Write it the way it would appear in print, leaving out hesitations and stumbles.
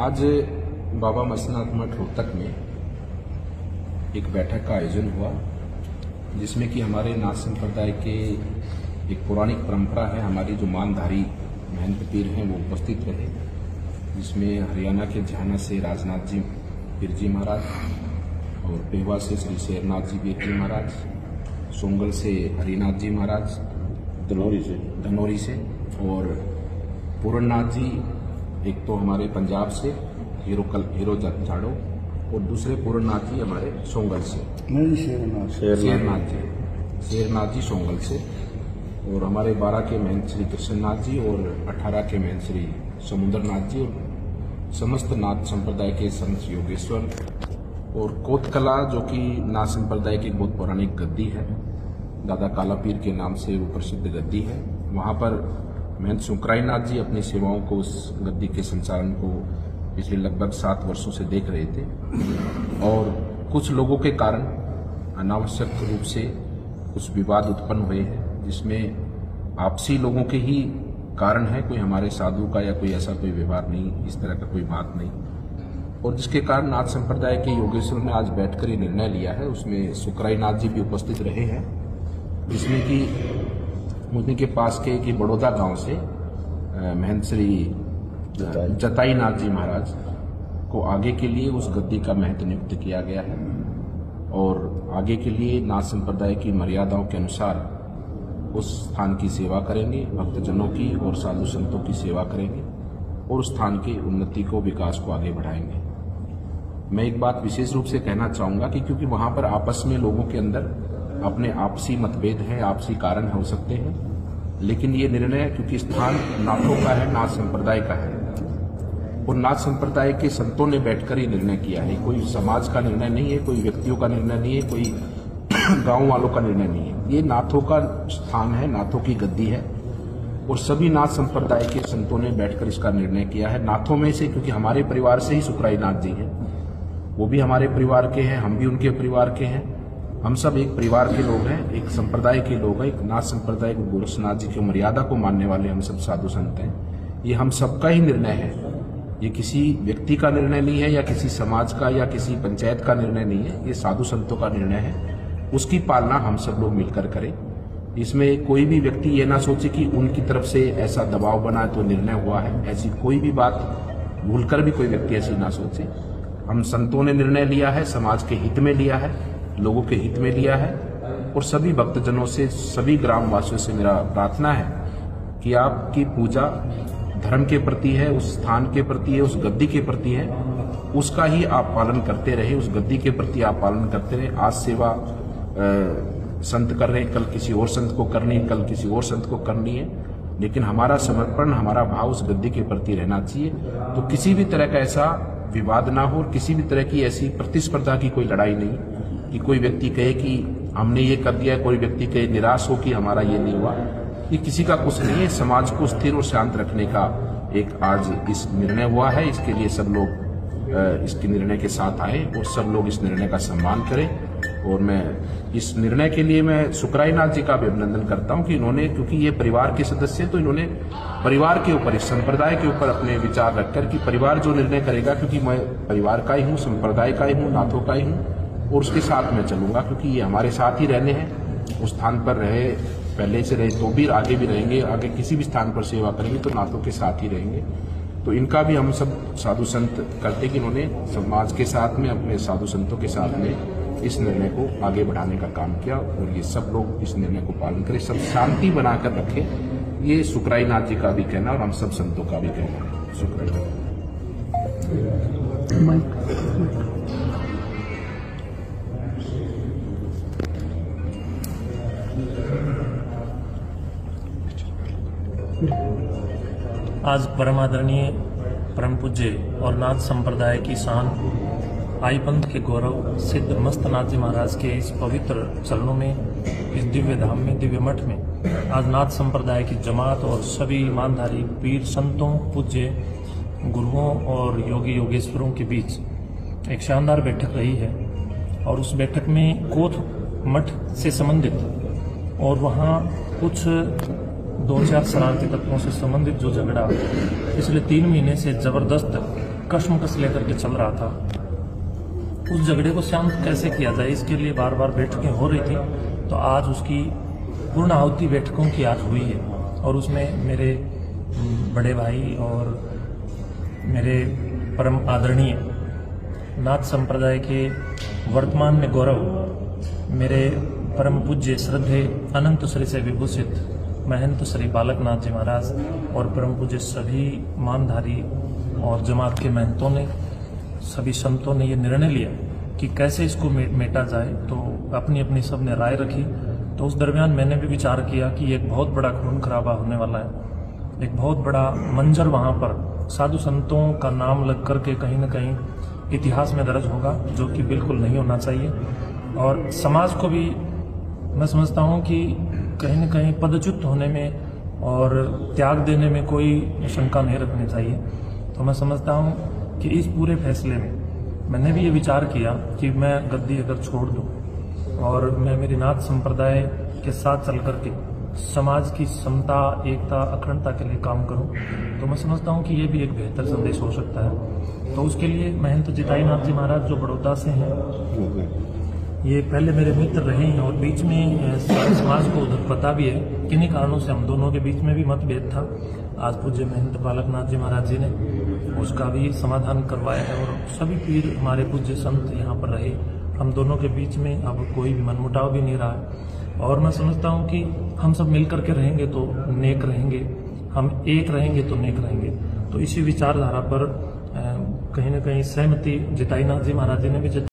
आज बाबा मत्स्यनाथ मठ रोहतक में एक बैठक का आयोजन हुआ, जिसमें कि हमारे नाथ संप्रदाय के एक पौराणिक परंपरा है, हमारी जो मानधारी महंत पीर हैं वो उपस्थित रहे, जिसमें हरियाणा के झाना से राजनाथ जी पीर जी महाराज और पेहवा से श्री शेरनाथ जी पीर जी महाराज, सोंगल से हरिनाथ जी महाराज, धनौरी से और पूरननाथ जी, एक तो हमारे पंजाब से हीरो झाड़ो और दूसरे पूरननाथ जी हमारे सोंगल से, शेरनाथ जी सोंगल से, और हमारे 12 के महंत श्री कृष्णनाथ जी और 18 के महंत श्री समुद्रनाथ जी और समस्त नाथ संप्रदाय के संत योगेश्वर और कोतकला, जो कि नाथ संप्रदाय की बहुत पौराणिक गद्दी है, दादा काला पीर के नाम से वो प्रसिद्ध गद्दी है। वहां पर महंत सुकराई नाथ जी अपनी सेवाओं को, उस गद्दी के संचालन को पिछले लगभग 7 वर्षों से देख रहे थे और कुछ लोगों के कारण अनावश्यक रूप से कुछ विवाद उत्पन्न हुए हैं, जिसमें आपसी लोगों के ही कारण है, कोई हमारे साधु का या कोई ऐसा कोई व्यवहार नहीं, इस तरह का कोई बात नहीं, और जिसके कारण नाथ संप्रदाय के योगेश्वर ने आज बैठकर ये निर्णय लिया है। उसमें सुकराई नाथ जी भी उपस्थित रहे हैं, जिसमें कि मुझे के पास के बड़ौदा गांव से महंत श्री जताई नाथ जी महाराज को आगे के लिए उस गद्दी का महंत नियुक्त किया गया है और आगे के लिए नाथ संप्रदाय की मर्यादाओं के अनुसार उस स्थान की सेवा करेंगे, भक्तजनों की और साधु संतों की सेवा करेंगे और उस स्थान की उन्नति को, विकास को आगे बढ़ाएंगे। मैं एक बात विशेष रूप से कहना चाहूंगा कि क्योंकि वहां पर आपस में लोगों के अंदर अपने आपसी मतभेद हैं, आपसी कारण हो सकते हैं, लेकिन ये निर्णय क्योंकि स्थान नाथों का है, नाथ संप्रदाय का है और नाथ संप्रदाय के संतों ने बैठकर ही निर्णय किया है। कोई समाज का निर्णय नहीं है, कोई व्यक्तियों का निर्णय नहीं है, कोई गांव वालों का निर्णय नहीं है। ये नाथों का स्थान है, नाथों की गद्दी है और सभी नाथ संप्रदाय के संतों ने बैठकर इसका निर्णय किया है। नाथों में से, क्योंकि हमारे परिवार से ही सुकराई नाथ जी हैं, वो भी हमारे परिवार के हैं, हम भी उनके परिवार के हैं, हम सब एक परिवार के लोग हैं, एक संप्रदाय के लोग हैं, एक नाथ संप्रदाय को, गोरक्षनाथ जी की मर्यादा को मानने वाले हम सब साधु संत हैं। ये हम सबका ही निर्णय है, ये किसी व्यक्ति का निर्णय नहीं है या किसी समाज का या किसी पंचायत का निर्णय नहीं है, ये साधु संतों का निर्णय है। उसकी पालना हम सब लोग मिलकर करें। इसमें कोई भी व्यक्ति ये ना सोचे कि उनकी तरफ से ऐसा दबाव बना तो निर्णय हुआ है, ऐसी कोई भी बात भूलकर भी कोई व्यक्ति ऐसी ना सोचे। हम संतों ने निर्णय लिया है, समाज के हित में लिया है, लोगों के हित में लिया है और सभी भक्तजनों से, सभी ग्रामवासियों से मेरा प्रार्थना है कि आपकी पूजा धर्म के प्रति है, उस स्थान के प्रति है, उस गद्दी के प्रति है, उसका ही आप पालन करते रहे, उस गद्दी के प्रति आप पालन करते रहे। आज सेवा संत कर रहे हैं, कल किसी और संत को करनी है, कल किसी और संत को करनी है, लेकिन हमारा समर्पण, हमारा भाव उस गद्दी के प्रति रहना चाहिए। तो किसी भी तरह का ऐसा विवाद ना हो और किसी भी तरह की ऐसी प्रतिस्पर्धा की कोई लड़ाई नहीं कि कोई व्यक्ति कहे कि हमने ये कर दिया, कोई व्यक्ति कहे निराश हो कि हमारा ये नहीं हुआ। ये किसी का कुछ नहीं है, समाज को स्थिर और शांत रखने का एक आज इस निर्णय हुआ है। इसके लिए सब लोग इसके निर्णय के साथ आए और सब लोग इस निर्णय का सम्मान करें। और मैं इस निर्णय के लिए मैं सुकराई नाथ जी का भी अभिनंदन करता हूं कि इन्होंने, क्योंकि ये परिवार के सदस्य, तो इन्होंने परिवार के ऊपर, इस संप्रदाय के ऊपर अपने विचार रखकर कि परिवार जो निर्णय करेगा, क्योंकि मैं परिवार का ही हूँ, संप्रदाय का ही हूँ, नाथों का ही हूँ और उसके साथ मैं चलूंगा, क्योंकि ये हमारे साथ ही रहने हैं। उस स्थान पर रहे, पहले से रहे तो भी, आगे भी रहेंगे, आगे किसी भी स्थान पर सेवा करेंगे तो नाथों के साथ ही रहेंगे। तो इनका भी हम सब साधु संत करते कि इन्होंने समाज के साथ में, अपने साधु संतों के साथ में इस निर्णय को आगे बढ़ाने का काम किया और ये सब लोग इस निर्णय को पालन करें, सब शांति बनाकर रखें। ये सुकराई नाथ जी का भी कहना और हम सब संतों का भी कहना है। सुकराई आज परम आदरणीय, परम पूज्य और नाथ संप्रदाय की शान, आई पंथ के गौरव सिद्ध मस्तनाथ जी महाराज के इस पवित्र चरणों में, इस दिव्य धाम में, दिव्य मठ में आज नाथ संप्रदाय की जमात और सभी ईमानधारी पीर संतों, पूज्य गुरुओं और योगी योगेश्वरों के बीच एक शानदार बैठक रही है। और उस बैठक में कोथ मठ से संबंधित और वहाँ कुछ 2-4 शरारती तत्वों से संबंधित जो झगड़ा पिछले 3 महीने से जबरदस्त कश्मकश लेकर के चल रहा था। उस झगड़े को शांत कैसे किया जाए, इसके लिए बार बार बैठकें हो रही थी। तो आज उसकी पूर्ण आहुति बैठकों की आज हुई है और उसमें मेरे बड़े भाई और मेरे परम आदरणीय नाथ संप्रदाय के वर्तमान में गौरव, मेरे परम पूज्य श्रद्धेय अनंत श्री से विभूषित महंत श्री बालकनाथ जी महाराज और परम पूज्य सभी मानधारी और जमात के महंतों ने, सभी संतों ने ये निर्णय लिया कि कैसे इसको मेटा जाए। तो अपनी अपनी सब ने राय रखी। तो उस दरमियान मैंने भी विचार किया कि एक बहुत बड़ा खून खराबा होने वाला है, एक बहुत बड़ा मंजर वहाँ पर साधु संतों का नाम लग करके कहीं न कहीं इतिहास में दर्ज होगा, जो कि बिल्कुल नहीं होना चाहिए। और समाज को भी मैं समझता हूँ कि कहीं न कहीं पदच्युत होने में और त्याग देने में कोई शंका नहीं रखनी चाहिए। तो मैं समझता हूँ कि इस पूरे फैसले में मैंने भी ये विचार किया कि मैं गद्दी अगर छोड़ दूँ और मैं मेरी नाथ संप्रदाय के साथ चल करके समाज की समता, एकता, अखंडता के लिए काम करूं, तो मैं समझता हूं कि ये भी एक बेहतर संदेश हो सकता है। तो उसके लिए महंत जिताई नाथ जी महाराज जो बड़ौदा से हैं, ये पहले मेरे मित्र रहे हैं और बीच में समाज को उधर पता भी है, किन्हीं कारणों से हम दोनों के बीच में भी मतभेद था। आज पूज्य महंत बालकनाथ जी महाराज जी ने उसका भी समाधान करवाया है और सभी पीर हमारे पूज्य संत यहाँ पर रहे। हम दोनों के बीच में अब कोई भी मनमुटाव भी नहीं रहा है और मैं समझता हूँ कि हम सब मिल करके रहेंगे तो नेक रहेंगे, हम एक रहेंगे तो नेक रहेंगे। तो इसी विचारधारा पर कहीं न कहीं सहमति जिताई नाथ जी महाराज जी ने भी